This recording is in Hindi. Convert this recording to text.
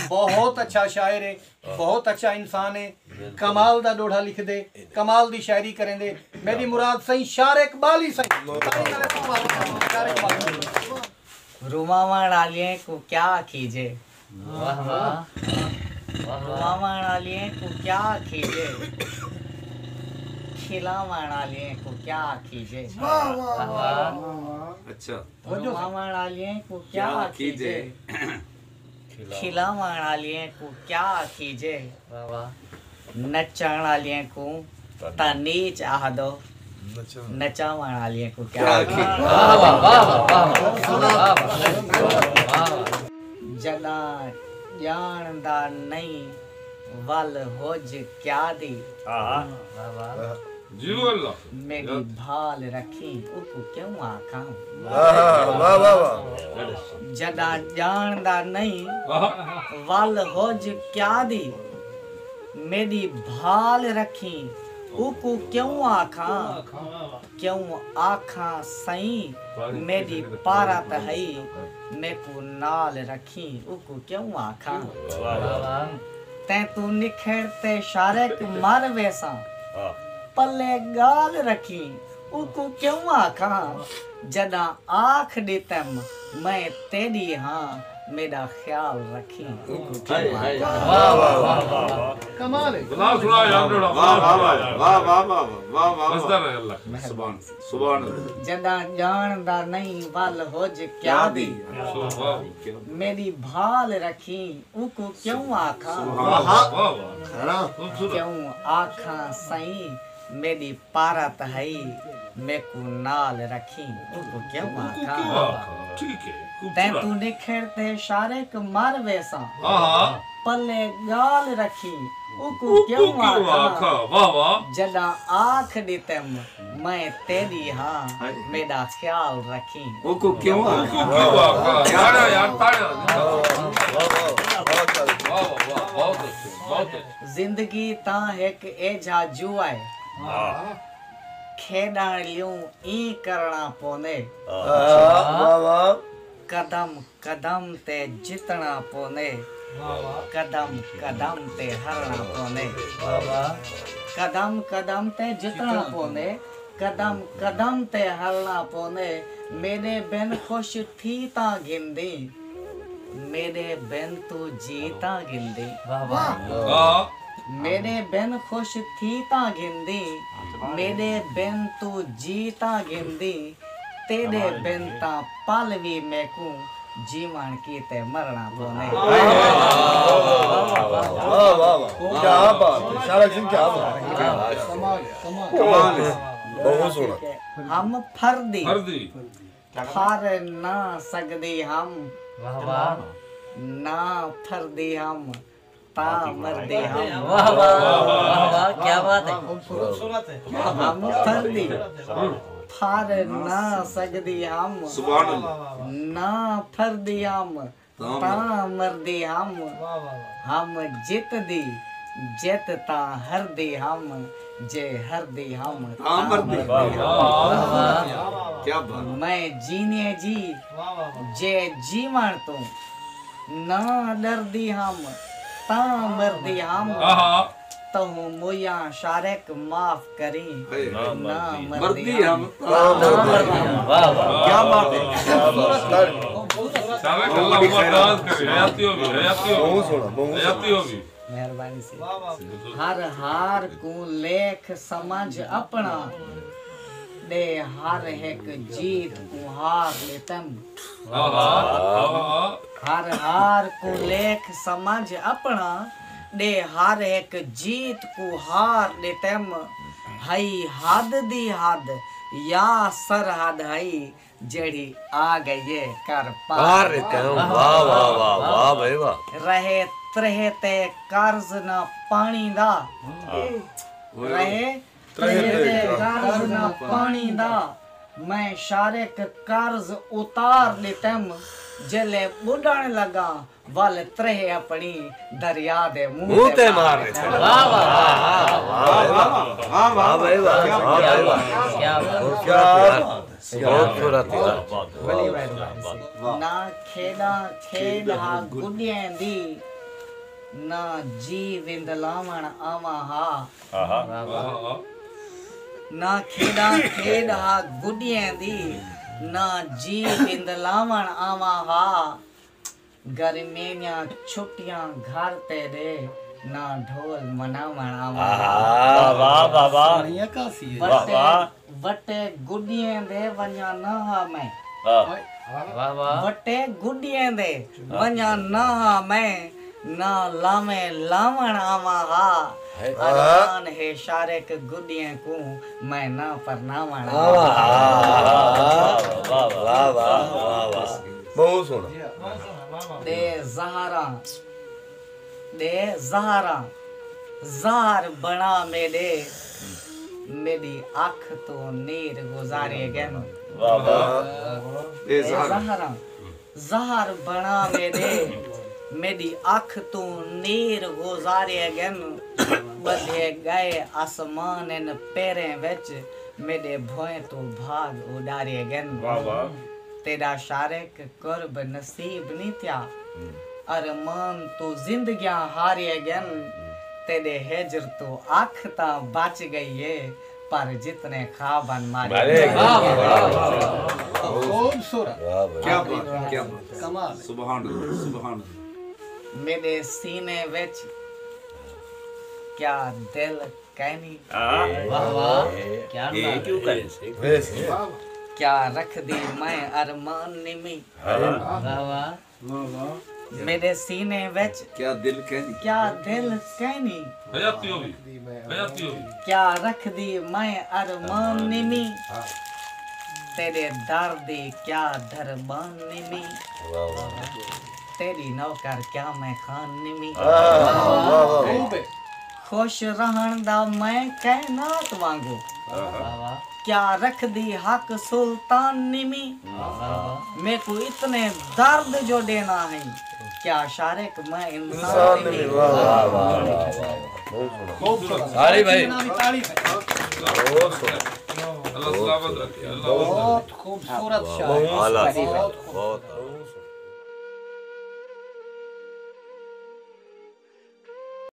बहुत अच्छा शायर है, बहुत अच्छा इंसान है, कमाल दा डोढ़ा लिख दे, कमाल दी शायरी करें दे। मेरी मुराद सही शार इकबाल ही सही। रुमावण आलिए को क्या कीजे, वाह वाह। रुमावण आलिए को क्या कीजे, खिलावण आलिए को क्या कीजे, वाह वाह। अच्छा, रुमावण आलिए को क्या कीजे, खिलावण आलिए को क्या कीजे, वाह वाह। नचण आलिए को तनीच आहदो, नचावण आलिए को क्या कीजे, वाह वाह। जदा जानदा नहीं वल होज क्या दी, मेरी भाल रखी उको क्यों आखां, जदा जानदा नहीं वल होज क्या दी, मेरी भाल रखी उको क्यों आखां, क्यों आखां सही मेरी पारत है, मैं को नाल रखी उको क्यों आखां। तै तू निखरते शारक मर वैसा, पल्ले गाल रखी उको क्यों आखां, जदा आँख देतम मैं तेरी हाँ, मेरा ख्याल रखी उको क्यों आखां। कमाल है। गुलाब सुना यार, वाह वाह वाह वाह वाह वाह वाह, मज़ेदार है अल्लाह, सुभान सुभान। जदा जानदा नहीं वल होज क्या दी, मेरी भाल रखी उको क्यों आखां, क्यों आखां सही मेरी पारत है, मैं को नाल रखी उको क्यों आखां। ठीक है, तै तू निखरते शारक मर वैसा, पल्ले गाल रखी उको क्यों आखां, वाह वाह। जदा आँख देतम मैं तेरी हाँ, मेरा ख्याल रखी उको क्यों आखा। यार यार ताड़ा, वाह वाह, बहुत अच्छे बहुत अच्छे। जिंदगी ता एक एजा जुआ है, खेडण लियूं ई करना पोने, कदम कदम ते जितना पोने, कदम कदम ते हरना पोने, कदम कदम ते जितना पोने, कदम कदम ते हरना पोने, मेरे बिन खुश थी ता गिंदी, मेरे बिन तू जीता गिंदी, मेरे बिन खुश थी ता गिंदी, मेरे बिन तू जीता गिंदी, तेरे बिन ता पल भी मैं को जीवन की ते मरना पोने। क्या बात, शारक सिंह क्या बात, कमाल बहुत सोना। हम फर्दी फर्दी फर ना सकदी हम, ना फर्दी हम ता मर्दी हम, वाह वाह क्या बात है। हम फर्दी फर ना सकदी हम, सुभान अल्लाह। ना फर्दी हम ता मर्दी हम जित दी जित ता हर दी हम, जे हर दी हम ता मर्दी क्या बात। मैं जीने जी जे जीवन तू, ना डरदी हम ता मर्दी हम, तो मुया शारक माफ करी ना मर्दी हम, क्या बात है। शारक अल्लाह उम्र करे, हयाती होगी मेहरबानी से। हर हार को लेख समझ अपना, दे हर एक जीत को हार लेतम, हर हार को लेख समझ अपना, दे हर एक जीत को हार लेतम, हई हद दी हद या सरहद हई जड़ी आ गई कर पार, वाह वाह वाह वाह भाई वाह। रहे त्रहे ते कर्ज न पानी दा, रहे त्रहे ते कर्ज न पानी दा, मैं शारक कर्ज उतार लेतम, जले बुढ़न लगा वल त्रहे अपनी दरिया दे मुंह ते मार लेते। वाह वाह वाह वाह भाई वाह, क्या खूबसूरत बड़ी मेहरबानी से। ना खेड़ा खेड़ा गुडियां दी, ना जी विंदलावण आवा हा ना खेड़ा खेड़ा गुडियां दी ना जी विंदलावण आवा हा गर्मियां छुट्टियां घर तेरे ना ढोल मनावण आवा वाह वाह वाह बढ़िया कासी है वटे गुडियां दे वन्या ना हा मैं वाह वाह वटे गुडियां दे वन्या ना हा मैं ना लावे लावण आवा हा अरमान है शारिक गुडियां को मैं ना परनावण आवा वाह वाह वाह वाह बहुत सोना दे ज़हरा ज़हर बना मेरे मेरी आँख तो नीर गुजारे गन वाह वाह ज़हर बना मेरे मेरी आँख तो नीर गुजारे गन बधे गए आसमान इन पैरें विच मेरे भोए तो भाग उडारे गन तेरा शारिक कुर्ब नसीब नहीं था अरमान तो जिंदगियां हारे गन तेरे हिजर तो आँख ता बच गई है पर जितने खाबन मारे खूबसूरत क्या बात कमाल सुभान अल्लाह सुभान अल्लाह मेरे सीने विच क्या दिल कहनी वाह वाह क्या क्यों करे क्या रख दी मैं अरमान निमी वाह वाह मेरे सीने विच क्या दिल कहनी क्या दिल कहनी हयाती होगी क्या रख दी मैं अरमान निमी तेरे दर्द क्या दरबान निमी तेरी नौकर क्या मैं खान निमी खुश रहन दा मैं कहनात वांगू क्या रख दी हक सुल्तान निमी मैं को इतने दर्द जो देना है क्या शारिक मैं इंसान निमी ताली भाई ताली अल्लाह सलामत रखे अल्लाह बहुत खूबसूरत शायर आला बहुत बहुत